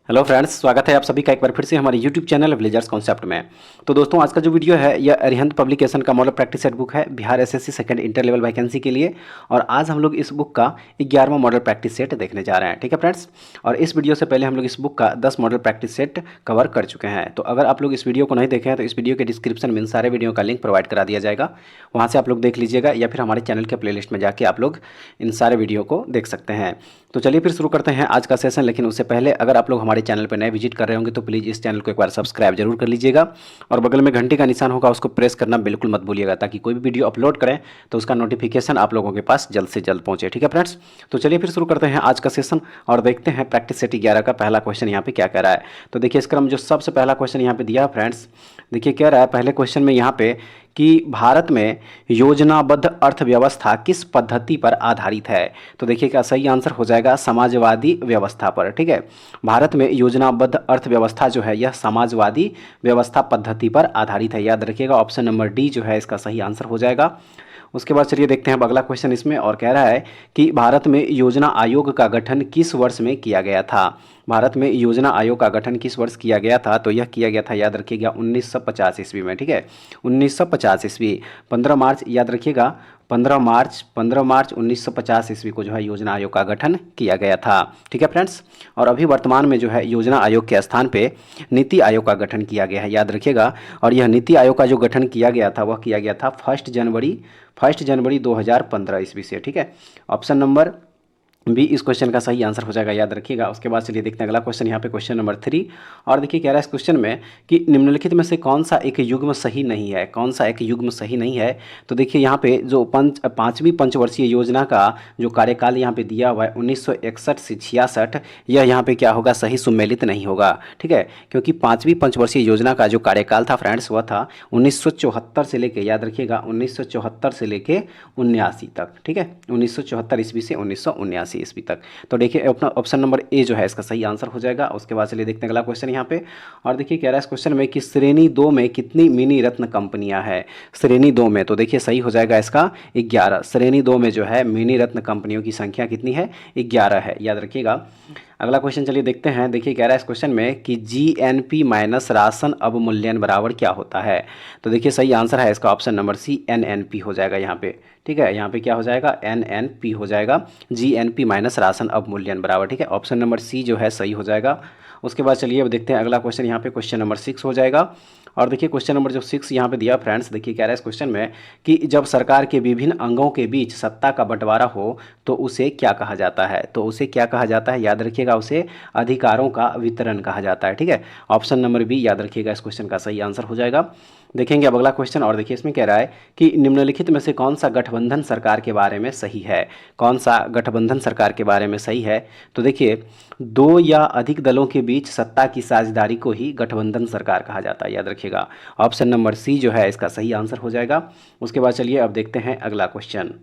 Hello friends, स्वागत है आप सभी का एक बार फिर से हमारे यूट्यूब चैनल विलेजर्स कॉन्सेप्ट में। तो दोस्तों, आज का जो वीडियो है यह अरिहंत पब्लिकेशन का मॉडल प्रैक्टिस सेट बुक है Bihar SSC second inter level vacancy के लिए। और आज हम लोग इस बुक का 11वां मॉडल प्रैक्टिस सेट देखने जा रहे हैं। ठीक है फ्रेंड्स, और इस वीडियो से पहले हम लोग इस बुक का 10 मॉडल प्रैक्टिस सेट कवर कर चुके हैं। तो अगर आप लोग इस वीडियो को नहीं देखे हैं तो इस वीडियो के डिस्क्रिप्शन में इन सारे वीडियो का लिंक प्रोवाइड करा दिया जाएगा, वहाँ से आप लोग देख लीजिएगा, या फिर हमारे चैनल के प्लेलिस्ट में जाके आप लोग इन सारे वीडियो को देख सकते हैं। तो चलिए फिर शुरू करते हैं आज का सेशन। लेकिन उससे पहले अगर आप लोग हमारे चैनल पर नए विजिट कर रहे होंगे तो प्लीज़ इस चैनल को एक बार सब्सक्राइब जरूर कर लीजिएगा, और बगल में घंटी का निशान होगा उसको प्रेस करना बिल्कुल मत भूलिएगा, ताकि कोई भी वीडियो अपलोड करें तो उसका नोटिफिकेशन आप लोगों के पास जल्द से जल्द पहुंचे। ठीक है फ्रेंड्स, तो चलिए फिर शुरू करते हैं आज का सेशन और देखते हैं प्रैक्टिस सेट 11 का पहला क्वेश्चन यहाँ पे क्या कह रहा है। तो देखिए, इसका हम जो सबसे पहला क्वेश्चन यहाँ पे दिया है फ्रेंड्स, देखिए कह रहा है पहले क्वेश्चन में यहाँ पे कि भारत में योजनाबद्ध अर्थव्यवस्था किस पद्धति पर आधारित है। तो देखिए क्या सही आंसर हो जाएगा समाजवादी व्यवस्था पर। ठीक है, भारत में योजनाबद्ध अर्थव्यवस्था जो है यह समाजवादी व्यवस्था पद्धति पर आधारित है। याद रखिएगा, ऑप्शन नंबर डी जो है इसका सही आंसर हो जाएगा। उसके बाद चलिए देखते हैं अब अगला क्वेश्चन इसमें, और कह रहा है कि भारत में योजना आयोग का गठन किस वर्ष में किया गया था। भारत में योजना आयोग का गठन किस वर्ष किया गया था। तो यह किया गया था, याद रखिएगा, 1950 ईस्वी में। ठीक है, 1950 ईस्वी 15 मार्च, याद रखिएगा 15 मार्च 1950 ईस्वी को जो है योजना आयोग का गठन किया गया था। ठीक है फ्रेंड्स, और अभी वर्तमान में जो है योजना आयोग के स्थान पे नीति आयोग का गठन किया गया है, याद रखिएगा। और यह नीति आयोग का जो गठन किया गया था वह किया गया था 1 जनवरी 2015 ईस्वी से। ठीक है, ऑप्शन नंबर बी इस क्वेश्चन का सही आंसर हो जाएगा, याद रखिएगा। उसके बाद चलिए देखते हैं अगला क्वेश्चन यहाँ पे, क्वेश्चन नंबर 3। और देखिए कह रहा है इस क्वेश्चन में कि निम्नलिखित में से कौन सा एक युग्म सही नहीं है। कौन सा एक युग्म सही नहीं है। तो देखिए यहाँ पे जो पाँचवीं पंचवर्षीय योजना का जो कार्यकाल यहाँ पे दिया हुआ है 1961 से 66, यह यहाँ पे क्या होगा, सही सुमेलित नहीं होगा। ठीक है, क्योंकि पाँचवीं पंचवर्षीय योजना का जो कार्यकाल था फ्रेंड्स वह था 1974 से लेके, याद रखिएगा 1974 से लेके 79 तक। ठीक है, 1974 ईस्वी से 1979 ईस्वी तक। तो देखिए अपना ऑप्शन नंबर ए जो है इसका सही आंसर हो जाएगा। उसके बाद चलिए देखते हैं अगला क्वेश्चन यहाँ पे, और देखिए कह रहा है इस क्वेश्चन में कि श्रेणी 2 में कितनी मिनी रत्न कंपनियां हैं। श्रेणी 2 में, तो देखिए सही हो जाएगा इसका 11। श्रेणी 2 में जो है मिनी रत्न कंपनियों की संख्या कितनी है, 11 है, याद रखिएगा। अगला क्वेश्चन चलिए देखते हैं। देखिए कह रहा है इस क्वेश्चन में कि जीएनपी माइनस राशन अवमूल्यन बराबर क्या होता है। तो देखिए सही आंसर है इसका ऑप्शन नंबर सी, एनएनपी हो जाएगा यहाँ पे। ठीक है, यहाँ पे क्या हो जाएगा, एनएनपी हो जाएगा, जीएनपी माइनस राशन अवमूल्यन बराबर। ठीक है, ऑप्शन नंबर सी जो है सही हो जाएगा। उसके बाद चलिए अब देखते हैं अगला क्वेश्चन यहाँ पे, क्वेश्चन नंबर 6 हो जाएगा। और देखिए क्वेश्चन नंबर जो 6 यहाँ पे दिया फ्रेंड्स, देखिए कह रहा है इस क्वेश्चन में कि जब सरकार के विभिन्न अंगों के बीच सत्ता का बंटवारा हो तो उसे क्या कहा जाता है। तो उसे क्या कहा जाता है, याद रखिएगा, उसे अधिकारों का वितरण कहा जाता है। ठीक है, ऑप्शन नंबर बी याद रखिएगा इस क्वेश्चन का सही आंसर हो जाएगा। देखेंगे अब अगला क्वेश्चन, और देखिए इसमें कह रहा है कि निम्नलिखित में से कौन सा गठबंधन सरकार के बारे में सही है। कौन सा गठबंधन सरकार के बारे में सही है। तो देखिए 2 या अधिक दलों के बीच सत्ता की साझेदारी को ही गठबंधन सरकार कहा जाता है, याद रखिएगा। ऑप्शन नंबर सी जो है इसका सही आंसर हो जाएगा। उसके बाद चलिए अब देखते हैं अगला क्वेश्चन।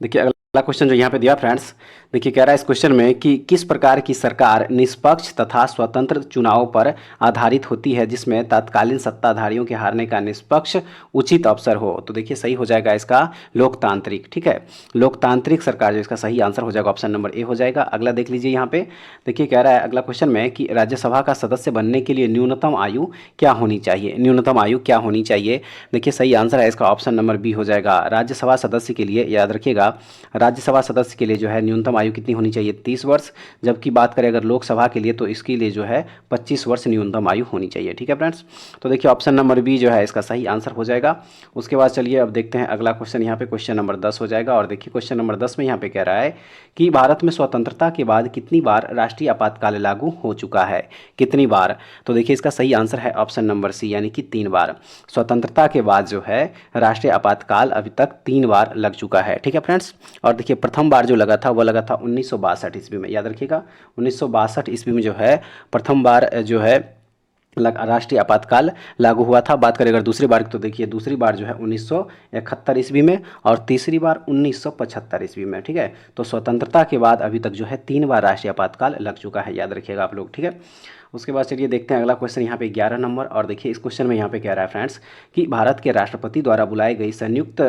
देखिए अगला क्वेश्चन जो यहाँ पे दिया फ्रेंड्स, देखिए कह रहा है इस क्वेश्चन में कि किस प्रकार की सरकार निष्पक्ष तथा स्वतंत्र चुनाव पर आधारित होती है जिसमें तत्कालीन सत्ताधारियों के हारने का निष्पक्ष उचित अवसर हो। तो देखिए सही हो जाएगा इसका लोकतांत्रिक। ठीक है, लोकतांत्रिक सरकार जो इसका सही आंसर हो जाएगा, ऑप्शन नंबर ए हो जाएगा। अगला देख लीजिए यहाँ पे, देखिए कह रहा है अगला क्वेश्चन में कि राज्यसभा का सदस्य बनने के लिए न्यूनतम आयु क्या होनी चाहिए। न्यूनतम आयु क्या होनी चाहिए। देखिए सही आंसर है इसका ऑप्शन नंबर बी हो जाएगा। राज्यसभा सदस्य के लिए, याद रखिएगा, राज्यसभा सदस्य के लिए जो है न्यूनतम आयु कितनी होनी चाहिए, 30 वर्ष। जबकि बात करें अगर लोकसभा के लिए तो इसके लिए जो है 25 वर्ष न्यूनतम आयु होनी चाहिए। ठीक है फ्रेंड्स, तो देखिए ऑप्शन नंबर बी जो है इसका सही आंसर हो जाएगा। उसके बाद चलिए अब देखते हैं अगला क्वेश्चन यहाँ पे, क्वेश्चन नंबर 10 हो जाएगा। और देखिए क्वेश्चन नंबर 10 में यहाँ पे कह रहा है कि भारत में स्वतंत्रता के बाद कितनी बार राष्ट्रीय आपातकाल लागू हो चुका है। कितनी बार। तो देखिए इसका सही आंसर है ऑप्शन नंबर सी, यानी कि 3 बार। स्वतंत्रता के बाद जो है राष्ट्रीय आपातकाल अभी तक 3 बार लग चुका है। ठीक है फ्रेंड्स, और देखिए प्रथम बार जो लगा था वह लगा था 1962 ईस्वी में, याद रखिएगा 1962 ईस्वी में जो है प्रथम बार जो है राष्ट्रीय आपातकाल लागू हुआ था। बात करें अगर दूसरी बार की तो देखिए दूसरी बार जो है 1971 ईस्वी में, और तीसरी बार 1975 ईस्वी में। ठीक है, तो स्वतंत्रता के बाद अभी तक जो है 3 बार राष्ट्रीय आपातकाल लग चुका है, याद रखिएगा आप लोग। ठीक है, उसके बाद चलिए देखते हैं अगला क्वेश्चन यहाँ पे 11 नंबर। और देखिए इस क्वेश्चन में यहाँ पे कह रहा है फ्रेंड्स कि भारत के राष्ट्रपति द्वारा बुलाई गई संयुक्त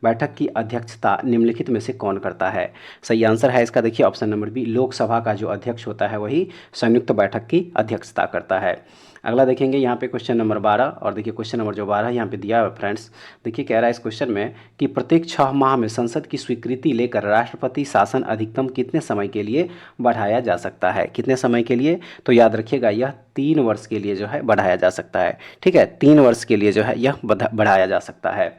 बैठक की अध्यक्षता निम्नलिखित में से कौन करता है। सही आंसर है इसका देखिए ऑप्शन नंबर बी, लोकसभा का जो अध्यक्ष होता है वही संयुक्त बैठक की अध्यक्षता करता है। अगला देखेंगे यहाँ पे क्वेश्चन नंबर 12। और देखिए क्वेश्चन नंबर जो 12 यहाँ पे दिया है फ्रेंड्स, देखिए कह रहा है इस क्वेश्चन में कि प्रत्येक 6 माह में संसद की स्वीकृति लेकर राष्ट्रपति शासन अधिकतम कितने समय के लिए बढ़ाया जा सकता है। कितने समय के लिए, तो याद रखिएगा यह 3 वर्ष के लिए जो है बढ़ाया जा सकता है। ठीक है, 3 वर्ष के लिए जो है यह बढ़ाया जा सकता है।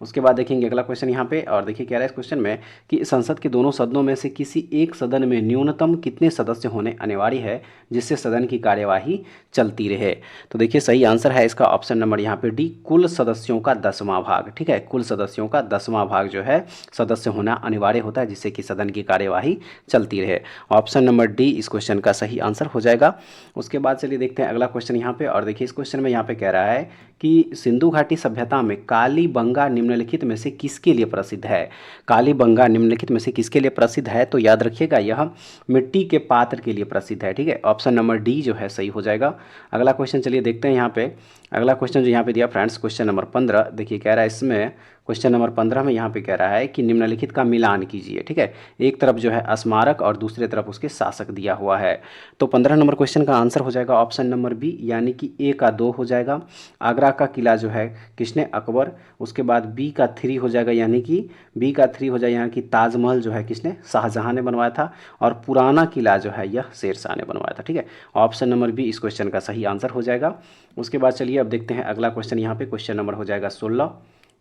उसके बाद देखेंगे अगला क्वेश्चन यहाँ पे। और देखिए कह रहा है इस क्वेश्चन में कि संसद के दोनों सदनों में से किसी एक सदन में न्यूनतम कितने सदस्य होने अनिवार्य है जिससे सदन की कार्यवाही चलती रहे। तो देखिए सही आंसर है इसका ऑप्शन नंबर यहाँ पे डी, कुल सदस्यों का 10वां भाग। ठीक है, कुल सदस्यों का 10वां भाग जो है सदस्य होना अनिवार्य होता है जिससे कि सदन की कार्यवाही चलती रहे। ऑप्शन नंबर डी इस क्वेश्चन का सही आंसर हो जाएगा। उसके बाद चलिए देखते हैं अगला क्वेश्चन यहाँ पे। और देखिए इस क्वेश्चन में यहाँ पे कह रहा है कि सिंधु घाटी सभ्यता में कालीबंगा निम्नलिखित में से किसके लिए प्रसिद्ध है। कालीबंगा निम्नलिखित में से किसके लिए प्रसिद्ध है, तो याद रखिएगा यह मिट्टी के पात्र के लिए प्रसिद्ध है। ठीक है, ऑप्शन नंबर डी जो है सही हो जाएगा। अगला क्वेश्चन चलिए देखते हैं यहाँ पे। अगला क्वेश्चन जो यहाँ पे दिया फ्रेंड्स क्वेश्चन नंबर 15, देखिए कह रहा है इसमें क्वेश्चन नंबर 15 में यहाँ पे कह रहा है कि निम्नलिखित का मिलान कीजिए। ठीक है, एक तरफ जो है स्मारक और दूसरे तरफ उसके शासक दिया हुआ है। तो 15 नंबर क्वेश्चन का आंसर हो जाएगा ऑप्शन नंबर बी, यानी कि ए का 2 हो जाएगा। आगरा का किला जो है किसने, अकबर। उसके बाद बी का 3 हो जाएगा, यानी कि बी का 3 हो जाएगा, यहाँ की ताजमहल जो है किसने, शाहजहां ने बनवाया था। और पुराना किला जो है यह शेरशाह ने बनवाया था। ठीक है, ऑप्शन नंबर बी इस क्वेश्चन का सही आंसर हो जाएगा। उसके बाद चलिए अब देखते हैं अगला क्वेश्चन यहाँ पे। क्वेश्चन नंबर हो जाएगा 16।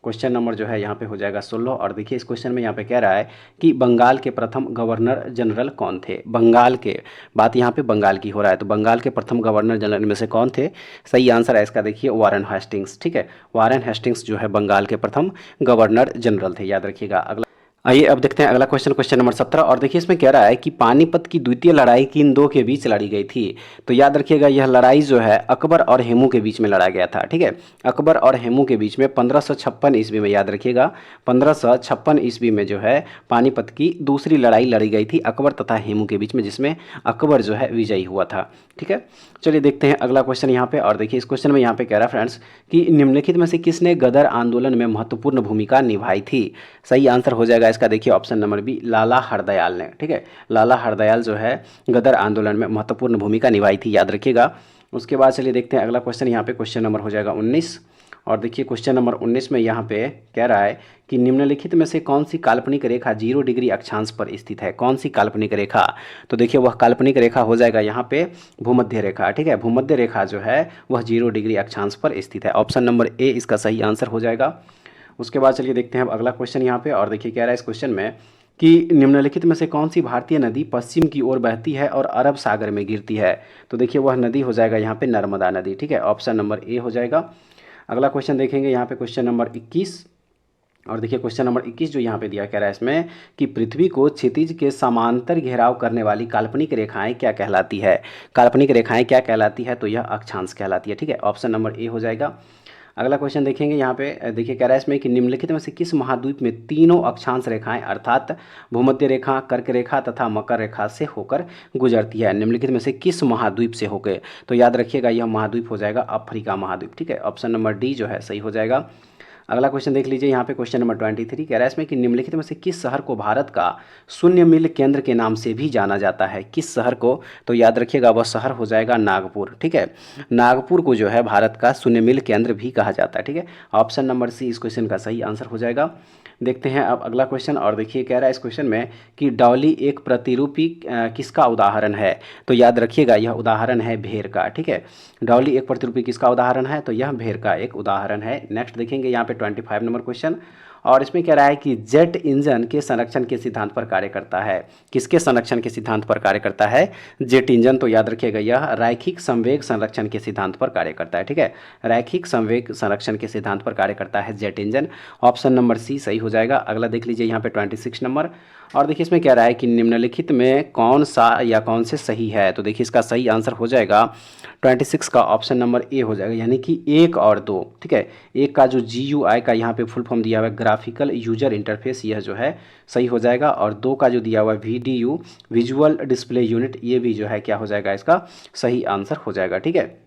क्वेश्चन नंबर जो है यहाँ पे हो जाएगा 16। और देखिए इस क्वेश्चन में यहाँ पे कह रहा है कि बंगाल के प्रथम गवर्नर जनरल कौन थे। बंगाल के बात यहाँ पे बंगाल की हो रहा है, तो बंगाल के प्रथम गवर्नर जनरल में से कौन थे। सही आंसर है इसका देखिए वारेन हेस्टिंग्स। ठीक है, वारेन हेस्टिंग्स जो है बंगाल के प्रथम गवर्नर जनरल थे, याद रखिएगा। अगला आइए अब देखते हैं अगला क्वेश्चन, क्वेश्चन नंबर 17। और देखिए इसमें कह रहा है कि पानीपत की द्वितीय लड़ाई किन दो के बीच लड़ी गई थी। तो याद रखिएगा यह लड़ाई जो है अकबर और हेमू के बीच में लड़ा गया था। ठीक है, अकबर और हेमू के बीच में 1556 ईस्वी में, याद रखिएगा 1556 ईस्वी में जो है पानीपत की दूसरी लड़ाई लड़ी गई थी अकबर तथा हेमू के बीच में, जिसमें अकबर जो है विजयी हुआ था। ठीक है, चलिए देखते हैं अगला क्वेश्चन यहाँ पे। और देखिए इस क्वेश्चन में यहाँ पे कह रहा है फ्रेंड्स कि निम्नलिखित में से किसने गदर आंदोलन में महत्वपूर्ण भूमिका निभाई थी। सही आंसर हो जाएगा इसका देखिए ऑप्शन नंबर बी, लाला हरदयाल ने। ठीक है, लाला हरदयाल जो है गदर आंदोलन में महत्वपूर्ण भूमिका निभाई थी, याद रखिएगा। उसके बाद चलिए देखते हैं अगला क्वेश्चन यहाँ पे। क्वेश्चन नंबर हो जाएगा 19। और देखिए क्वेश्चन नंबर 19 में यहाँ पे कह रहा है कि निम्नलिखित में से कौन सी काल्पनिक रेखा 0 डिग्री अक्षांश पर स्थित है। कौन सी काल्पनिक रेखा, तो देखिए वह काल्पनिक रेखा हो जाएगा यहाँ पे भूमध्य रेखा। ठीक है, भूमध्य रेखा जो है वह 0 डिग्री अक्षांश पर स्थित है। ऑप्शन नंबर ए इसका सही आंसर हो जाएगा। उसके बाद चलिए देखते हैं अब अगला क्वेश्चन यहाँ पे। और देखिए कह रहा है इस क्वेश्चन में कि निम्नलिखित में से कौन सी भारतीय नदी पश्चिम की ओर बहती है और अरब सागर में गिरती है। तो देखिए वह नदी हो जाएगा यहाँ पे नर्मदा नदी। ठीक है, ऑप्शन नंबर ए हो जाएगा। अगला क्वेश्चन देखेंगे यहाँ पे क्वेश्चन नंबर 21। और देखिए क्वेश्चन नंबर 21 जो यहाँ पे दिया कह रहा है इसमें कि पृथ्वी को क्षितिज के समांतर घेराव करने वाली काल्पनिक रेखाएं क्या कहलाती है। काल्पनिक रेखाएं क्या कहलाती है, तो यह अक्षांश कहलाती है। ठीक है, ऑप्शन नंबर ए हो जाएगा। अगला क्वेश्चन देखेंगे यहाँ पे। देखिए कह रहा है इसमें कि निम्नलिखित में से किस महाद्वीप में तीनों अक्षांश रेखाएं अर्थात भूमध्य रेखा, कर्क रेखा तथा मकर रेखा से होकर गुजरती है। निम्नलिखित में से किस महाद्वीप से होकर, तो याद रखिएगा यह महाद्वीप हो जाएगा अफ्रीका महाद्वीप। ठीक है, ऑप्शन नंबर डी जो है सही हो जाएगा। अगला क्वेश्चन देख लीजिए यहाँ पे क्वेश्चन नंबर 23 कह रहा है इसमें कि निम्नलिखित में से किस शहर को भारत का शून्य मिल केंद्र के नाम से भी जाना जाता है। किस शहर को, तो याद रखिएगा वह शहर हो जाएगा नागपुर। ठीक है, नागपुर को जो है भारत का शून्य मिल केंद्र भी कहा जाता है। ठीक है, ऑप्शन नंबर सी इस क्वेश्चन का सही आंसर हो जाएगा। देखते हैं अब अगला क्वेश्चन। और देखिए कह रहा है इस क्वेश्चन में कि डॉली एक प्रतिरूपी किसका उदाहरण है। तो याद रखिएगा यह उदाहरण है भेड़ का। ठीक है, डॉली एक प्रतिरूपी किसका उदाहरण है, तो यह भेड़ का एक उदाहरण है। नेक्स्ट देखेंगे यहाँ पे 25 नंबर क्वेश्चन। और इसमें कह रहा है कि जेट इंजन के संरक्षण के सिद्धांत पर कार्य करता है। किसके संरक्षण के सिद्धांत पर कार्य करता है, जेट इंजन। तो याद रखिएगा यह रैखिक संवेग संरक्षण के सिद्धांत पर कार्य करता है। ठीक है, रैखिक संवेग संरक्षण के सिद्धांत पर कार्य करता है jet engine. Option number C सही हो जाएगा। अगला देख लीजिए यहाँ पे 26 नंबर। और देखिए इसमें कह रहा है कि निम्नलिखित में कौन सा या कौन से सही है। तो देखिए इसका सही आंसर हो जाएगा 26 का ऑप्शन नंबर ए हो जाएगा, यानी कि 1 और 2। ठीक है, एक का जो GUI का यहाँ पे फुल फॉर्म दिया हुआ है ग्राफिकल यूजर इंटरफेस, यह जो है सही हो जाएगा। और 2 का जो दिया हुआ है VDU विजुअल डिस्प्ले यूनिट, ये भी जो है क्या हो जाएगा, इसका सही आंसर हो जाएगा। ठीक है,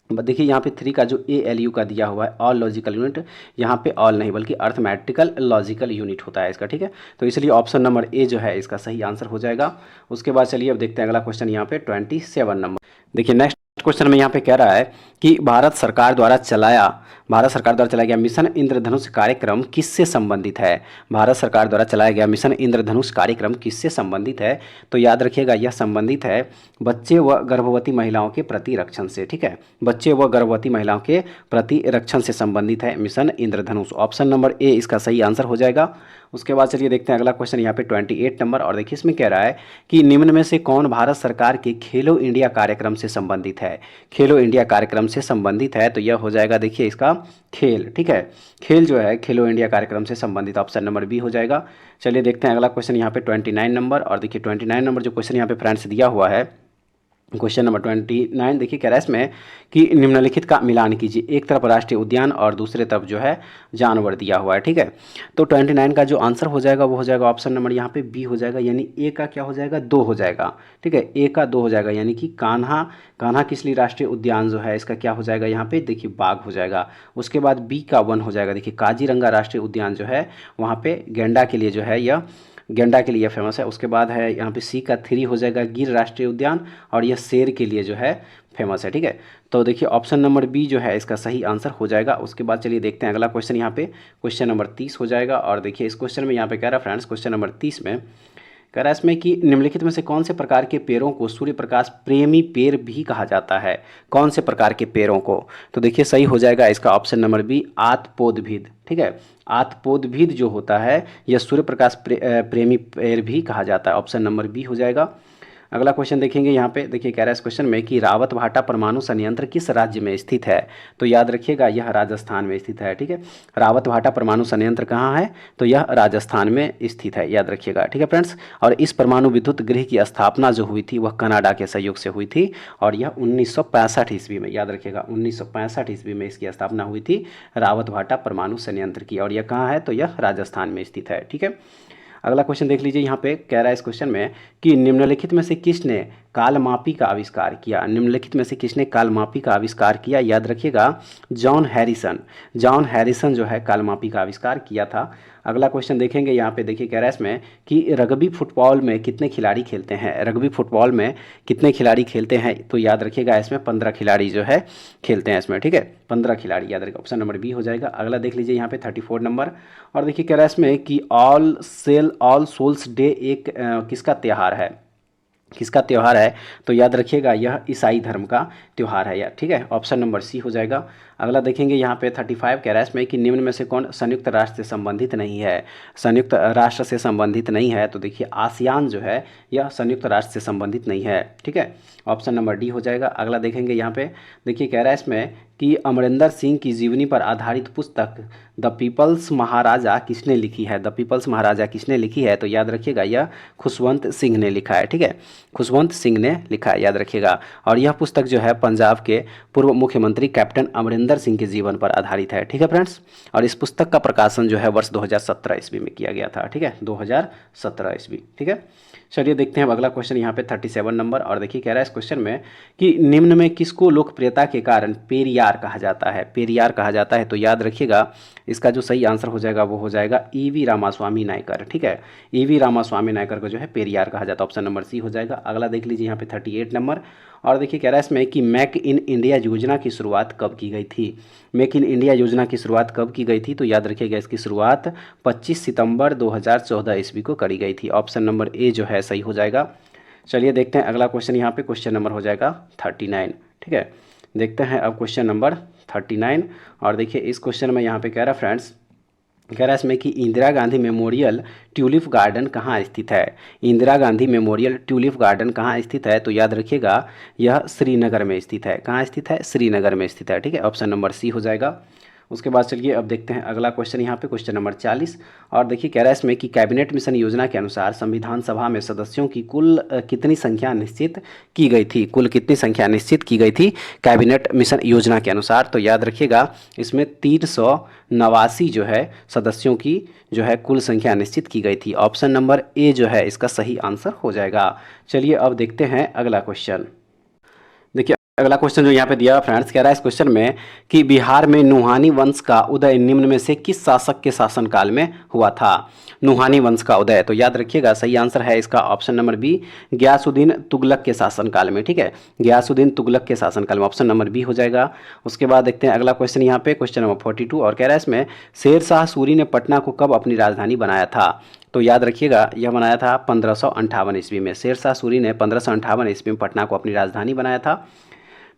देखिए यहाँ पे 3 का जो ALU का दिया हुआ है ऑल लॉजिकल यूनिट, यहाँ पे ऑल नहीं बल्कि अर्थमेटिकल लॉजिकल यूनिट होता है इसका। ठीक है, तो इसलिए ऑप्शन नंबर ए जो है इसका सही आंसर हो जाएगा। उसके बाद चलिए अब देखते हैं अगला क्वेश्चन यहाँ पे 27 नंबर। देखिए नेक्स्ट क्वेश्चन में यहाँ पे कह रहा है कि भारत सरकार द्वारा चलाया गया मिशन इंद्रधनुष कार्यक्रम किससे संबंधित है। भारत सरकार द्वारा चलाया गया मिशन इंद्रधनुष कार्यक्रम किससे संबंधित है। तो याद रखिएगा यह संबंधित है बच्चे व गर्भवती महिलाओं के प्रति रक्षण से। ठीक है, बच्चे व गर्भवती महिलाओं के प्रति रक्षण से संबंधित है mission Indradhanush. Option number A इसका सही आंसर हो जाएगा। उसके बाद चलिए देखते हैं अगला क्वेश्चन यहाँ पे 28 नंबर। और देखिए इसमें कह रहा है कि निम्न में से कौन भारत सरकार के खेलो इंडिया कार्यक्रम से संबंधित है। खेलो इंडिया कार्यक्रम से संबंधित है तो यह हो जाएगा देखिए इसका खेल। ठीक है, खेल जो है खेलो इंडिया कार्यक्रम से संबंधित, ऑप्शन नंबर बी हो जाएगा। चलिए देखते हैं अगला क्वेश्चन यहाँ पे 29 नंबर। और देखिए 29 नंबर जो क्वेश्चन यहाँ पे फ्रेंड्स दिया हुआ है, क्वेश्चन नंबर 29 देखिए कह रहा है इसमें कि निम्नलिखित का मिलान कीजिए। एक तरफ राष्ट्रीय उद्यान और दूसरे तरफ जो है जानवर दिया हुआ है। ठीक है, तो 29 का जो आंसर हो जाएगा वो हो जाएगा ऑप्शन नंबर यहाँ पे बी हो जाएगा, यानी ए का क्या हो जाएगा 2 हो जाएगा। ठीक है, ए का 2 हो जाएगा, यानी कि कान्हा किसली राष्ट्रीय उद्यान जो है इसका क्या हो जाएगा यहाँ पे देखिए बाघ हो जाएगा। उसके बाद बी का 1 हो जाएगा, देखिए काजीरंगा राष्ट्रीय उद्यान जो है वहाँ पे गेंडा के लिए जो है यह गेंडा के लिए फेमस है। उसके बाद है यहाँ पे सी का 3 हो जाएगा गिर राष्ट्रीय उद्यान, और यह शेर के लिए जो है फेमस है। ठीक है, तो देखिए ऑप्शन नंबर बी जो है इसका सही आंसर हो जाएगा। उसके बाद चलिए देखते हैं अगला क्वेश्चन यहाँ पे क्वेश्चन नंबर 30 हो जाएगा। और देखिए इस क्वेश्चन में यहाँ पे कह रहा है फ्रेंड्स, क्वेश्चन नंबर 30 में कह रहा है इसमें कि निम्नलिखित में से कौन से प्रकार के पेड़ों को सूर्य प्रकाश प्रेमी पेड़ भी कहा जाता है। कौन से प्रकार के पेड़ों को, तो देखिए सही हो जाएगा इसका ऑप्शन नंबर बी आतपोदभिद। ठीक है, आतपोदभिद जो होता है यह सूर्य प्रकाश प्रेमी पेड़ भी कहा जाता है, ऑप्शन नंबर बी हो जाएगा। अगला क्वेश्चन देखेंगे यहाँ पे, देखिए कह रहा है इस क्वेश्चन में कि रावत भाटा परमाणु संयंत्र किस राज्य में स्थित है। तो याद रखिएगा यह राजस्थान में स्थित है। ठीक है, रावत भाटा परमाणु संयंत्र कहाँ है, तो यह राजस्थान में स्थित है, याद रखिएगा। ठीक है फ्रेंड्स, और इस परमाणु विद्युत गृह की स्थापना जो हुई थी वह कनाडा के सहयोग से हुई थी, और यह 1965 ईस्वी में, याद रखिएगा 1965 ईस्वी में इसकी स्थापना हुई थी रावत भाटा परमाणु संयंत्र की, और यह कहाँ है, तो यह राजस्थान में स्थित है। ठीक है, अगला क्वेश्चन देख लीजिए, यहाँ पे कह रहा है इस क्वेश्चन में कि निम्नलिखित में से किसने कालमापी का आविष्कार किया। निम्नलिखित में से किसने कालमापी का आविष्कार किया, याद रखिएगा जॉन हैरिसन जो है कालमापी का आविष्कार किया था। अगला क्वेश्चन देखेंगे यहाँ पे, देखिए कह रहा है इसमें कि रग्बी फुटबॉल में कितने खिलाड़ी खेलते हैं। रग्बी फुटबॉल में कितने खिलाड़ी खेलते हैं, तो याद रखिएगा इसमें 15 खिलाड़ी जो है खेलते हैं इसमें। ठीक है, 15 खिलाड़ी, याद रखिए ऑप्शन नंबर बी हो जाएगा। अगला देख लीजिए यहाँ पे 34 नंबर। और देखिए कह रहा है इसमें कि ऑल सोल्स डे एक किसका त्यौहार है, तो याद रखिएगा यह ईसाई धर्म का त्यौहार है यार। ठीक है, ऑप्शन नंबर सी हो जाएगा। अगला देखेंगे यहाँ पे 35 कह रहा है इसमें कि निम्न में से कौन संयुक्त राष्ट्र से संबंधित नहीं है। संयुक्त राष्ट्र से संबंधित नहीं है, तो देखिए आसियान जो है यह संयुक्त राष्ट्र से संबंधित नहीं है। ठीक है, ऑप्शन नंबर डी हो जाएगा। अगला देखेंगे यहाँ पे, देखिए कह रहा है इसमें कि अमरिंदर सिंह की जीवनी पर आधारित पुस्तक द पीपल्स महाराजा किसने लिखी है। द पीपल्स महाराजा किसने लिखी है, तो याद रखिएगा यह खुशवंत सिंह ने लिखा है। ठीक है, खुशवंत सिंह ने लिखा है, याद रखिएगा। और यह पुस्तक जो है पंजाब के पूर्व मुख्यमंत्री कैप्टन अमरिंदर सिंह के जीवन पर आधारित है। ठीक है फ्रेंड्स, और इस पुस्तक का प्रकाशन जो है वर्ष 2017 ईस्वी में किया गया था। ठीक है, 2017 ईस्वी। ठीक है, चलिए देखते हैं अब अगला क्वेश्चन यहाँ पे 37 नंबर। और देखिए कह रहा है इस क्वेश्चन में कि निम्न में किसको लोकप्रियता के कारण पेरियार कहा जाता है। पेरियार कहा जाता है, तो याद रखिएगा इसका जो सही आंसर हो जाएगा वो हो जाएगा ईवी रामास्वामी नायकर। ठीक है, ईवी रामास्वामी नायकर को जो है पेरियार कहा जाता है, ऑप्शन नंबर सी हो जाएगा। अगला देख लीजिए यहाँ पे 38 नंबर। और देखिए कह रहा है इसमें कि मेक इन इंडिया योजना की शुरुआत कब की गई थी। मेक इन इंडिया योजना की शुरुआत कब की गई थी, तो याद रखिएगा इसकी शुरुआत 25 सितंबर 2014 ईस्वी को करी गई थी, ऑप्शन नंबर ए जो है सही हो जाएगा। चलिए देखते हैं अगला क्वेश्चन, यहाँ पे क्वेश्चन नंबर हो जाएगा 39। ठीक है, देखते हैं अब क्वेश्चन नंबर 39। और देखिए इस क्वेश्चन में यहाँ पे कह रहा है फ्रेंड्स, कह रहा है इसमें कि Indira Gandhi memorial tulip garden कहाँ स्थित है। Indira Gandhi memorial tulip garden कहाँ स्थित है, तो याद रखिएगा यह श्रीनगर में स्थित है। कहाँ स्थित है, श्रीनगर में स्थित है। ठीक है, ऑप्शन नंबर सी हो जाएगा। उसके बाद चलिए अब देखते हैं अगला क्वेश्चन यहाँ पे क्वेश्चन नंबर 40। और देखिए कह रहा है इसमें कि कैबिनेट मिशन योजना के अनुसार संविधान सभा में सदस्यों की कुल कितनी संख्या निश्चित की गई थी, कुल कितनी संख्या निश्चित की गई थी कैबिनेट मिशन योजना के अनुसार। तो याद रखिएगा इसमें 389 जो है सदस्यों की जो है कुल संख्या निश्चित की गई थी। ऑप्शन नंबर ए जो है इसका सही आंसर हो जाएगा। चलिए अब देखते हैं अगला क्वेश्चन। देखिए अगला क्वेश्चन जो यहाँ पे दिया फ्रेंड्स, कह रहा है इस क्वेश्चन में कि बिहार में नुहानी वंश का उदय निम्न में से किस शासक के शासनकाल में हुआ था। नुहानी वंश का उदय, तो याद रखिएगा सही आंसर है इसका option number B, Ghiyasuddin Tughlaq के शासनकाल में। ठीक है, गयासुद्दीन तुगलक के शासनकाल में, ऑप्शन नंबर बी हो जाएगा। उसके बाद देखते हैं अगला क्वेश्चन यहाँ पे क्वेश्चन नंबर 42। और कह रहा है इसमें शेर शाह सूरी ने पटना को कब अपनी राजधानी बनाया था। तो याद रखिएगा यह बनाया था 1558 ईस्वी में। शेर शाह सूरी ने 1558 ईस्वी में पटना को अपनी राजधानी बनाया था।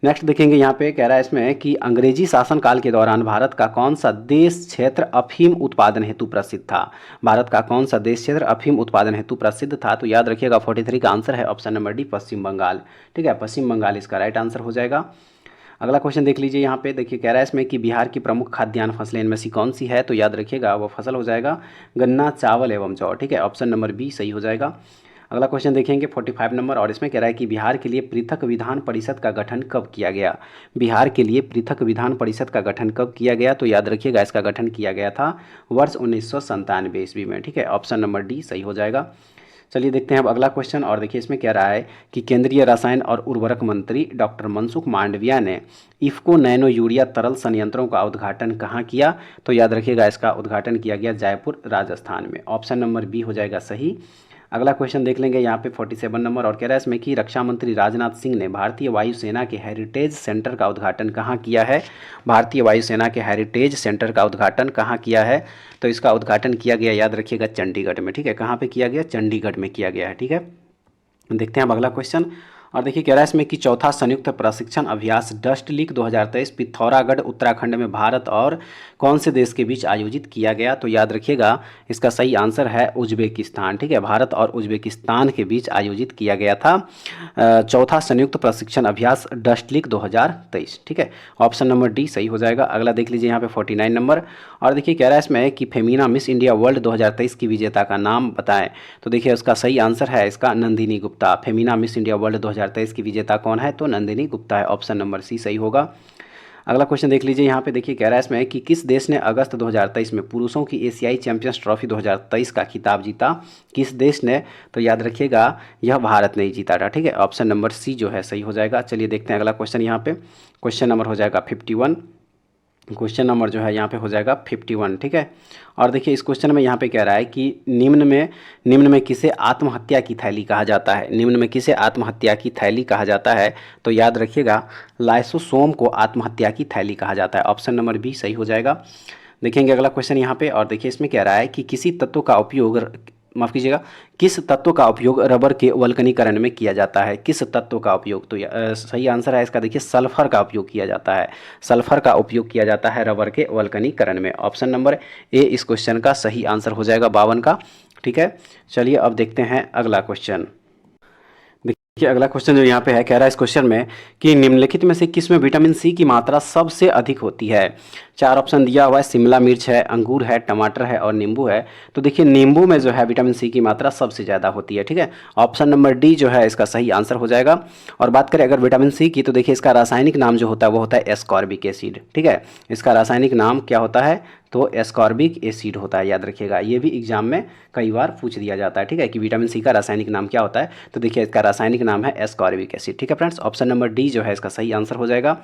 नेक्स्ट देखेंगे यहाँ पे कह रहा है इसमें कि अंग्रेजी शासनकाल के दौरान भारत का कौन सा देश क्षेत्र अफीम उत्पादन हेतु प्रसिद्ध था। भारत का कौन सा देश क्षेत्र अफीम उत्पादन हेतु प्रसिद्ध था। तो याद रखिएगा 43 का आंसर है ऑप्शन नंबर डी, पश्चिम बंगाल। ठीक है, पश्चिम बंगाल इसका राइट आंसर हो जाएगा। अगला क्वेश्चन देख लीजिए यहाँ पे। देखिए कह रहा है इसमें कि बिहार की प्रमुख खाद्यान्न फसलें इनमें से कौन सी है। तो याद रखिएगा वो फसल हो जाएगा गन्ना, चावल एवं जौ। ठीक है, ऑप्शन नंबर बी सही हो जाएगा। अगला क्वेश्चन देखेंगे 45 नंबर। और इसमें कह रहा है कि बिहार के लिए पृथक विधान परिषद का गठन कब किया गया। बिहार के लिए पृथक विधान परिषद का गठन कब किया गया। तो याद रखिएगा इसका गठन किया गया था वर्ष 1997 ईस्वी में। ठीक है, ऑप्शन नंबर डी सही हो जाएगा। चलिए देखते हैं अब अगला क्वेश्चन। और देखिए इसमें कह रहा है कि केंद्रीय रसायन और उर्वरक मंत्री डॉक्टर मनसुख मांडविया ने इफ्को नैनो यूरिया तरल संयंत्रों का उद्घाटन कहाँ किया। तो याद रखिएगा इसका उद्घाटन किया गया जयपुर राजस्थान में। ऑप्शन नंबर बी हो जाएगा सही। अगला क्वेश्चन देख लेंगे यहाँ पे 47 नंबर। और कह रहा है इसमें कि रक्षा मंत्री राजनाथ सिंह ने भारतीय वायुसेना के हेरिटेज सेंटर का उद्घाटन कहाँ किया है। भारतीय वायुसेना के हेरिटेज सेंटर का उद्घाटन कहाँ किया है। तो इसका उद्घाटन किया गया याद रखिएगा चंडीगढ़ में। ठीक है, कहाँ पे किया गया, चंडीगढ़ में किया गया है। ठीक है, देखते हैं अब अगला क्वेश्चन। और देखिए कह रहा है इसमें कि चौथा संयुक्त प्रशिक्षण अभ्यास डस्ट लीग 2023 पिथौरागढ़ उत्तराखंड में भारत और कौन से देश के बीच आयोजित किया गया। तो याद रखिएगा इसका सही आंसर है उज्बेकिस्तान। ठीक है, भारत और उज्बेकिस्तान के बीच आयोजित किया गया था चौथा संयुक्त प्रशिक्षण अभ्यास डस्ट लीग 2023। ठीक है, ऑप्शन नंबर डी सही हो जाएगा। अगला देख लीजिए यहाँ पे 49 नंबर। और देखिए कह रहा है इसमें कि फेमिना मिस इंडिया वर्ल्ड 2023 की विजेता का नाम बताएं। तो देखिए उसका सही आंसर है इसका Nandini Gupta. Femina miss India world 2023 की विजेता कौन है। तो नंदिनी गुप्ता है, ऑप्शन नंबर सी सही होगा। अगला क्वेश्चन देख लीजिए यहाँ पे। देखिए कह रहा है इसमें कि किस देश ने अगस्त 2023 में पुरुषों की एशियाई चैंपियंस ट्रॉफी 2023 का खिताब जीता। किस देश ने। तो याद रखिएगा यह भारत ने ही जीता था। ठीक है, ऑप्शन नंबर सी जो है सही हो जाएगा। चलिए देखते हैं अगला क्वेश्चन यहाँ पे। क्वेश्चन नंबर हो जाएगा 51। क्वेश्चन नंबर जो है यहाँ पे हो जाएगा 51। ठीक है, और देखिए इस क्वेश्चन में यहाँ पे कह रहा है कि निम्न में किसे आत्महत्या की थैली कहा जाता है। निम्न में किसे आत्महत्या की थैली कहा जाता है। तो याद रखिएगा लाइसोसोम को आत्महत्या की थैली कहा जाता है। ऑप्शन नंबर बी सही हो जाएगा। देखेंगे अगला क्वेश्चन यहाँ पे। और देखिए इसमें कह रहा है कि किसी तत्व का उपयोग, माफ़ कीजिएगा, किस तत्व का उपयोग रबर के वल्कनीकरण में किया जाता है। किस तत्व का उपयोग। तो सही आंसर है इसका देखिए सल्फर का उपयोग किया जाता है। सल्फर का उपयोग किया जाता है रबर के वल्कनीकरण में। ऑप्शन नंबर ए इस क्वेश्चन का सही आंसर हो जाएगा 52 का। ठीक है, चलिए अब देखते हैं अगला क्वेश्चन। देखिए अगला क्वेश्चन जो यहाँ पे है, कह रहा है इस क्वेश्चन में कि निम्नलिखित में से किस में विटामिन सी की मात्रा सबसे अधिक होती है। 4 ऑप्शन दिया हुआ है, शिमला मिर्च है, अंगूर है, टमाटर है और नींबू है। तो देखिए नींबू में जो है विटामिन सी की मात्रा सबसे ज़्यादा होती है। ठीक है, ऑप्शन नंबर डी जो है इसका सही आंसर हो जाएगा। और बात करें अगर विटामिन सी की, तो देखिए इसका रासायनिक नाम जो होता है वो होता है एस्कॉर्बिक एसिड। ठीक है, इसका रासायनिक नाम क्या होता है। तो एस्कॉर्बिक एसिड होता है। याद रखिएगा ये भी एग्जाम में कई बार पूछ दिया जाता है। ठीक है, कि विटामिन सी का रासायनिक नाम क्या होता है। तो देखिए इसका रासायनिक नाम है एस्कॉर्बिक एसिड। ठीक है फ्रेंड्स, ऑप्शन नंबर डी जो है इसका सही आंसर हो जाएगा।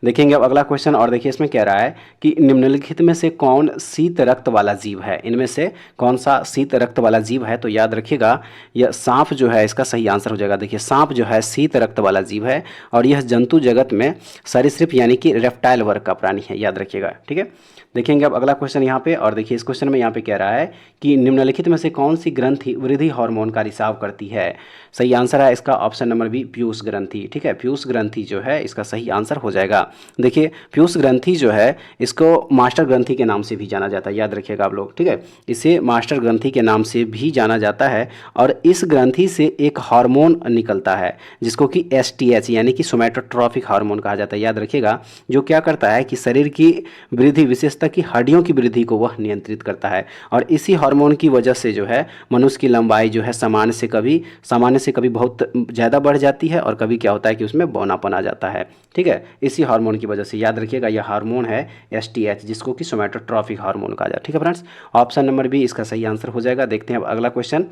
देखेंगे अब अगला क्वेश्चन। और देखिए इसमें कह रहा है कि निम्नलिखित में से कौन शीत रक्त वाला जीव है। इनमें से कौन सा शीत रक्त वाला जीव है। तो याद रखिएगा यह सांप जो है इसका सही आंसर हो जाएगा। देखिए सांप जो है शीत रक्त वाला जीव है और यह जंतु जगत में सरीसृप यानी कि रेप्टाइल वर्ग का प्राणी है। याद रखिएगा। ठीक है, देखेंगे अब अगला क्वेश्चन यहाँ पे। और देखिए इस क्वेश्चन में यहाँ पे कह रहा है कि निम्नलिखित में से कौन सी ग्रंथि वृद्धि हार्मोन का रिसाव करती है। सही आंसर है इसका ऑप्शन नंबर बी पीयूष ग्रंथि। ठीक है, पीयूष ग्रंथि जो है इसका सही आंसर हो जाएगा। देखिए पीयूष ग्रंथि जो है इसको मास्टर ग्रंथि के नाम से भी जाना जाता है, याद रखिएगा आप लोग, ठीक है। इसे मास्टर ग्रंथि के नाम से भी जाना जाता है और इस ग्रंथि से एक हार्मोन निकलता है जिसको कि एसटीएच यानी कि सोमैटोट्रॉफिक हार्मोन कहा जाता है, याद रखिएगा, जो क्या करता है कि शरीर की वृद्धि, विशेषतः की हड्डियों की वृद्धि को वह नियंत्रित करता है। और इसी हार्मोन की वजह से जो है मनुष्य की लंबाई जो है सामान्य से कभी बहुत ज़्यादा बढ़ जाती है और कभी क्या होता है कि उसमें बौनापन आ जाता है, ठीक है। इसी हार्मोन की वजह से, याद रखिएगा, यह हार्मोन है एसटीएच जिसको कि सोमैटोट्रॉफिक हार्मोन कहा जाता है, ठीक है फ्रेंड्स। ऑप्शन नंबर बी इसका सही आंसर हो जाएगा। देखते हैं अब अगला क्वेश्चन।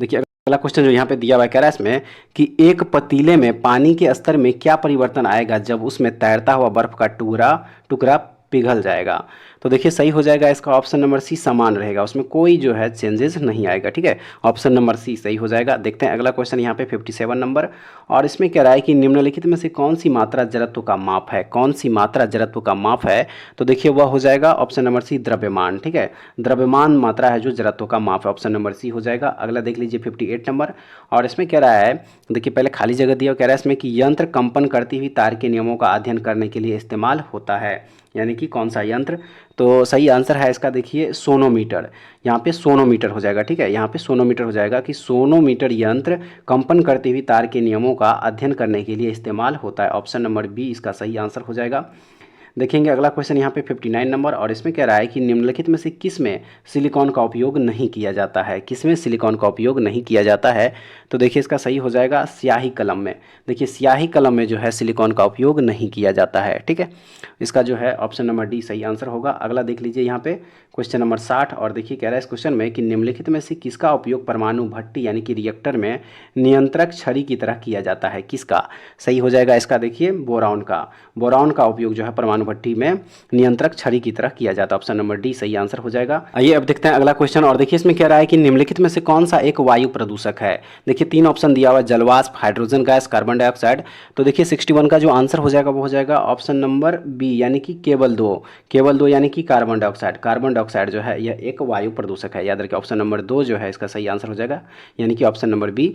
देखिए अगला क्वेश्चन जो यहाँ पे दिया हुआ है, कह रहा है इसमें कि एक पतीले में पानी के स्तर में क्या परिवर्तन आएगा जब उसमें तैरता हुआ बर्फ का टुकड़ा टुकड़ा पिघल जाएगा। तो देखिए सही हो जाएगा इसका ऑप्शन नंबर सी, समान रहेगा, उसमें कोई जो है चेंजेस नहीं आएगा, ठीक है। ऑप्शन नंबर सी सही हो जाएगा। देखते हैं अगला क्वेश्चन यहाँ पे 57 नंबर, और इसमें कह रहा है कि निम्नलिखित में से कौन सी मात्रा जड़त्व का माप है, कौन सी मात्रा जड़त्व का माप है। तो देखिए वह हो जाएगा ऑप्शन नंबर सी, द्रव्यमान, ठीक है। द्रव्यमान मात्रा है जो जड़त्व का माप है, ऑप्शन नंबर सी हो जाएगा। अगला देख लीजिए 58 नंबर, और इसमें कह रहा है, देखिए पहले खाली जगह दिया, कह रहा है इसमें कि यंत्र कंपन करती हुई तार के नियमों का अध्ययन करने के लिए इस्तेमाल होता है, यानी कि कौन सा यंत्र। तो सही आंसर है इसका देखिए सोनोमीटर, यहाँ पे सोनोमीटर हो जाएगा, ठीक है। यहाँ पे सोनोमीटर हो जाएगा कि सोनोमीटर यंत्र कंपन करती हुई तार के नियमों का अध्ययन करने के लिए इस्तेमाल होता है, ऑप्शन नंबर बी इसका सही आंसर हो जाएगा। देखेंगे अगला क्वेश्चन यहाँ पे 59 नंबर, और इसमें कह रहा है कि निम्नलिखित में से किस में सिलिकॉन का उपयोग नहीं किया जाता है, किस में सिलिकॉन का उपयोग नहीं किया जाता है। तो देखिए इसका सही हो जाएगा स्याही कलम में। देखिए स्याही कलम में जो है सिलिकॉन का उपयोग नहीं किया जाता है, ठीक है। इसका जो है ऑप्शन नंबर डी सही आंसर होगा। अगला देख लीजिए यहाँ पे क्वेश्चन नंबर 60, और देखिए कह रहा है इस क्वेश्चन में कि निम्नलिखित में से किसका उपयोग परमाणु भट्टी यानी कि रिएक्टर में नियंत्रक छड़ी की तरह किया जाता है, किसका। सही हो जाएगा इसका देखिए बोरॉन का, बोरॉन का उपयोग जो है परमाणु भट्टी में नियंत्रक छड़ी की तरह किया जाता है, ऑप्शन नंबर डी सही आंसर हो जाएगा। आइए अब देखते हैं अगला क्वेश्चन, और देखिए इसमें कह रहा है कि निम्नलिखित में से कौन सा एक वायु प्रदूषक है। देखिए 3 ऑप्शन दिया हुआ है, जलवाष्प, हाइड्रोजन गैस, कार्बन डाइऑक्साइड। तो देखिए 61 का जो आंसर हो जाएगा वो हो जाएगा ऑप्शन नंबर बी, यानी कि केवल दो यानी कि कार्बन डाइऑक्साइड। कार्बन डाइऑक्साइड जो है यह एक वायु प्रदूषक है, याद रखिए ऑप्शन नंबर 2 जो है इसका सही आंसर हो जाएगा, यानी कि ऑप्शन नंबर बी।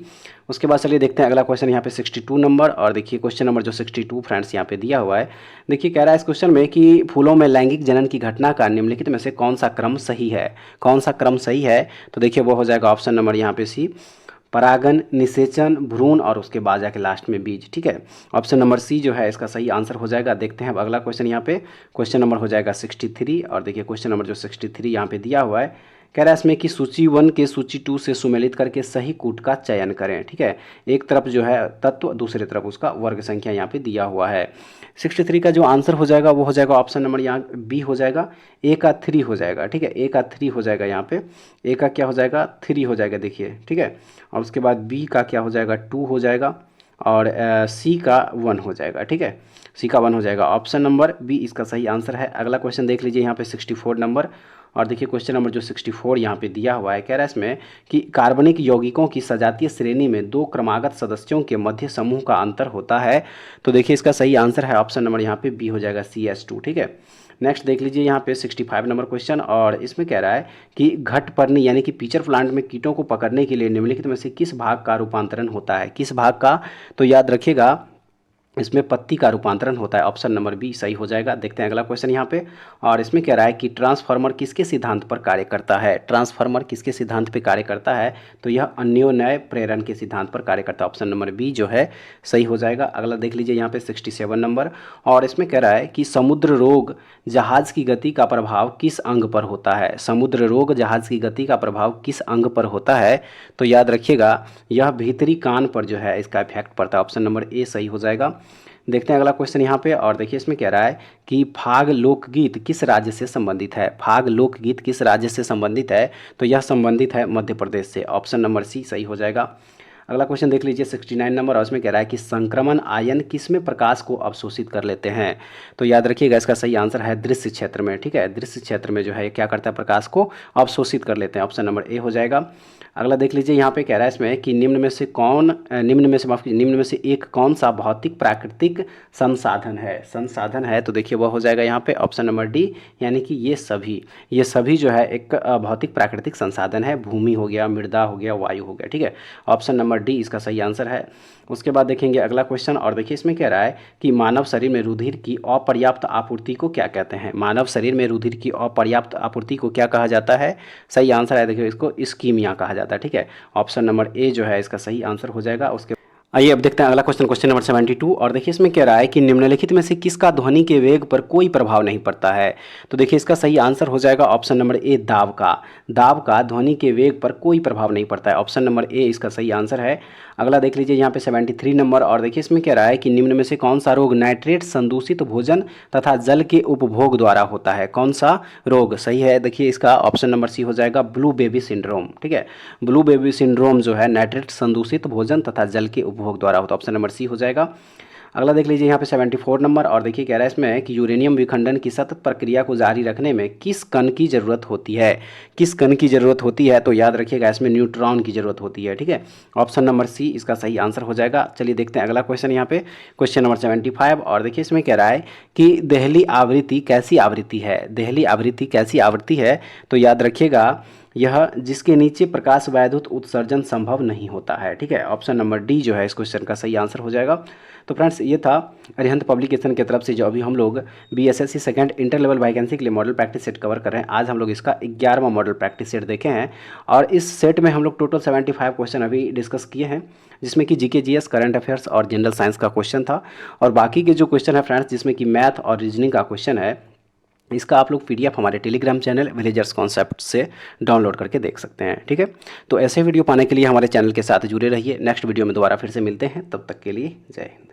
उसके बाद चलिए देखते हैं अगला क्वेश्चन यहाँ पे 62 नंबर, और देखिए क्वेश्चन नंबर जो 62 फ्रेंड्स यहाँ पे दिया हुआ है। देखिए कह रहा है इस क्वेश्चन में कि फूलों में लैंगिक जनन की घटना का निम्नलिखित में से कौन सा क्रम सही है, कौन सा क्रम सही है। तो देखिए वो हो जाएगा ऑप्शन नंबर यहाँ पे सी, परागन, निषेचन, भ्रूण और उसके बाद जाके लास्ट में बीज, ठीक है। ऑप्शन नंबर सी जो है इसका सही आंसर हो जाएगा। देखते हैं अब अगला क्वेश्चन यहाँ पे क्वेश्चन नंबर हो जाएगा 63, और देखिए क्वेश्चन नंबर जो 63 यहाँ पे दिया हुआ है, कह रहा है इसमें कि सूची 1 के सूची 2 से सुमेलित करके सही कूट का चयन करें, ठीक है। एक तरफ जो है तत्व, दूसरी तरफ उसका वर्ग संख्या यहाँ पे दिया हुआ है। 63 का जो आंसर हो जाएगा वो हो जाएगा ऑप्शन नंबर यहाँ बी हो जाएगा, ए का 3 हो जाएगा, ठीक है। ए का 3 हो जाएगा, यहाँ पे ए का क्या हो जाएगा 3 हो जाएगा, देखिए, ठीक है। और उसके बाद बी का क्या हो जाएगा 2 हो जाएगा, और सी का 1 हो जाएगा, ठीक है। सी का 1 हो जाएगा, ऑप्शन नंबर बी इसका सही आंसर है। अगला क्वेश्चन देख लीजिए यहाँ पे 64 नंबर, और देखिए क्वेश्चन नंबर जो 64 यहाँ पे दिया हुआ है, कह रहा है इसमें कि कार्बनिक यौगिकों की सजातीय श्रेणी में 2 क्रमागत सदस्यों के मध्य समूह का अंतर होता है। तो देखिए इसका सही आंसर है ऑप्शन नंबर यहाँ पे बी हो जाएगा, CH2, ठीक है। नेक्स्ट देख लीजिए यहाँ पे 65 नंबर क्वेश्चन, और इसमें कह रहा है कि घटपर्णी यानी कि पीचर प्लांट में कीटों को पकड़ने के लिए निम्नलिखित में से किस भाग का रूपांतरण होता है, किस भाग का। तो याद रखिएगा इसमें पत्ती का रूपांतरण होता है, ऑप्शन नंबर बी सही हो जाएगा। देखते हैं अगला क्वेश्चन यहाँ पे, और इसमें कह रहा है कि ट्रांसफार्मर किसके सिद्धांत पर कार्य करता है, ट्रांसफार्मर किसके सिद्धांत पर कार्य करता है। तो यह अन्योन्याय प्रेरण के सिद्धांत पर कार्य करता है, ऑप्शन नंबर बी जो है सही हो जाएगा। अगला देख लीजिए यहाँ पे 67 नंबर, और इसमें कह रहा है कि समुद्र रोग जहाज की गति का प्रभाव किस अंग पर होता है, समुद्र रोग जहाज की गति का प्रभाव किस अंग पर होता है। तो याद रखिएगा यह भीतरी कान पर जो है इसका इफेक्ट पड़ता है, ऑप्शन नंबर ए सही हो जाएगा। देखते हैं अगला क्वेश्चन यहाँ पे, और देखिए इसमें कह रहा है कि फाग लोकगीत किस राज्य से संबंधित है, फाग लोकगीत किस राज्य से संबंधित है। तो यह संबंधित है मध्य प्रदेश से, ऑप्शन नंबर सी सही हो जाएगा। अगला क्वेश्चन देख लीजिए 69 नंबर, और उसमें कह रहा है कि संक्रमण आयन किसमें प्रकाश को अवशोषित कर लेते हैं। तो याद रखिएगा इसका सही आंसर है दृश्य क्षेत्र में, ठीक है। दृश्य क्षेत्र में जो है क्या करता है, प्रकाश को अवशोषित कर लेते हैं, ऑप्शन नंबर ए हो जाएगा। अगला देख लीजिए यहाँ पे कह रहा है इसमें कि निम्न में से एक कौन सा भौतिक प्राकृतिक संसाधन है। तो देखिए वह हो जाएगा यहाँ पे ऑप्शन नंबर डी, यानी कि ये सभी जो है एक भौतिक प्राकृतिक संसाधन है। भूमि हो गया, मृदा हो गया, वायु हो गया, ठीक है। ऑप्शन नंबर डी इसका सही आंसर है। उसके बाद देखेंगे अगला क्वेश्चन, और देखिए इसमें कह रहा है कि मानव शरीर में रुधिर की अपर्याप्त आपूर्ति को क्या कहते हैं। मानव शरीर में रुधिर की अपर्याप्त आपूर्ति को क्या कहा जाता है। सही आंसर है, देखिए इसको इस्कीमिया कहा जाता है। ठीक है, ऑप्शन नंबर ए जो है इसका सही आंसर हो जाएगा। उसके आइए अब देखते हैं अगला क्वेश्चन, क्वेश्चन नंबर 72, और देखिए इसमें कह रहा है कि निम्नलिखित में से किसका ध्वनि के वेग पर कोई प्रभाव नहीं पड़ता है। तो देखिए इसका सही आंसर हो जाएगा ऑप्शन नंबर ए, दाब का। दाब का ध्वनि के वेग पर कोई प्रभाव नहीं पड़ता है, ऑप्शन नंबर ए इसका सही आंसर है। अगला देख लीजिए यहाँ पे 73 नंबर, और देखिए इसमें कह रहा है कि निम्न में से कौन सा रोग नाइट्रेट संदूषित भोजन तथा जल के उपभोग द्वारा होता है। कौन सा रोग सही है, देखिए इसका ऑप्शन नंबर सी हो जाएगा, ब्लू बेबी सिंड्रोम। ठीक है, ब्लू बेबी सिंड्रोम जो है नाइट्रेट संदूषित भोजन तथा जल के उपभोग द्वारा होता है, ऑप्शन नंबर सी हो जाएगा। अगला देख लीजिए यहाँ पे 74 नंबर, और देखिए कह रहा है इसमें कि यूरेनियम विखंडन की सतत प्रक्रिया को जारी रखने में किस कण की ज़रूरत होती है। किस कण की ज़रूरत होती है, तो याद रखिएगा इसमें न्यूट्रॉन की ज़रूरत होती है। ठीक है, ऑप्शन नंबर सी इसका सही आंसर हो जाएगा। चलिए देखते हैं अगला क्वेश्चन यहाँ पे, क्वेश्चन नंबर 75, और देखिए इसमें कह रहा है कि देहली आवृत्ति कैसी आवृत्ति है। देहली आवृत्ति कैसी आवृत्ति है, तो याद रखिएगा यह जिसके नीचे प्रकाश वैद्युत उत्सर्जन संभव नहीं होता है। ठीक है, ऑप्शन नंबर डी जो है इस क्वेश्चन का सही आंसर हो जाएगा। तो फ्रेंड्स ये था अरिहंत पब्लिकेशन की तरफ से जो अभी हम लोग BSSC second inter level vacancy के लिए मॉडल प्रैक्टिस सेट कवर कर रहे हैं। आज हम लोग इसका 11वां मॉडल प्रैक्टिस सेट देखे हैं, और इस सेट में हम लोग टोटल 75 क्वेश्चन अभी डिस्कस किए हैं, जिसमें कि जीके जीएस, करंट अफेयर्स और जनरल साइंस का क्वेश्चन था। और बाकी के जो क्वेश्चन है फ्रेंड्स, जिसमें कि मैथ और रीजनिंग का क्वेश्चन है, इसका आप लोग पीडीएफ हमारे टेलीग्राम चैनल विलेजर्स कॉन्सेप्ट से डाउनलोड करके देख सकते हैं। ठीक है, तो ऐसे वीडियो पाने के लिए हमारे चैनल के साथ जुड़े रहिए। नेक्स्ट वीडियो में दोबारा फिर से मिलते हैं, तब तक के लिए जय हिंद।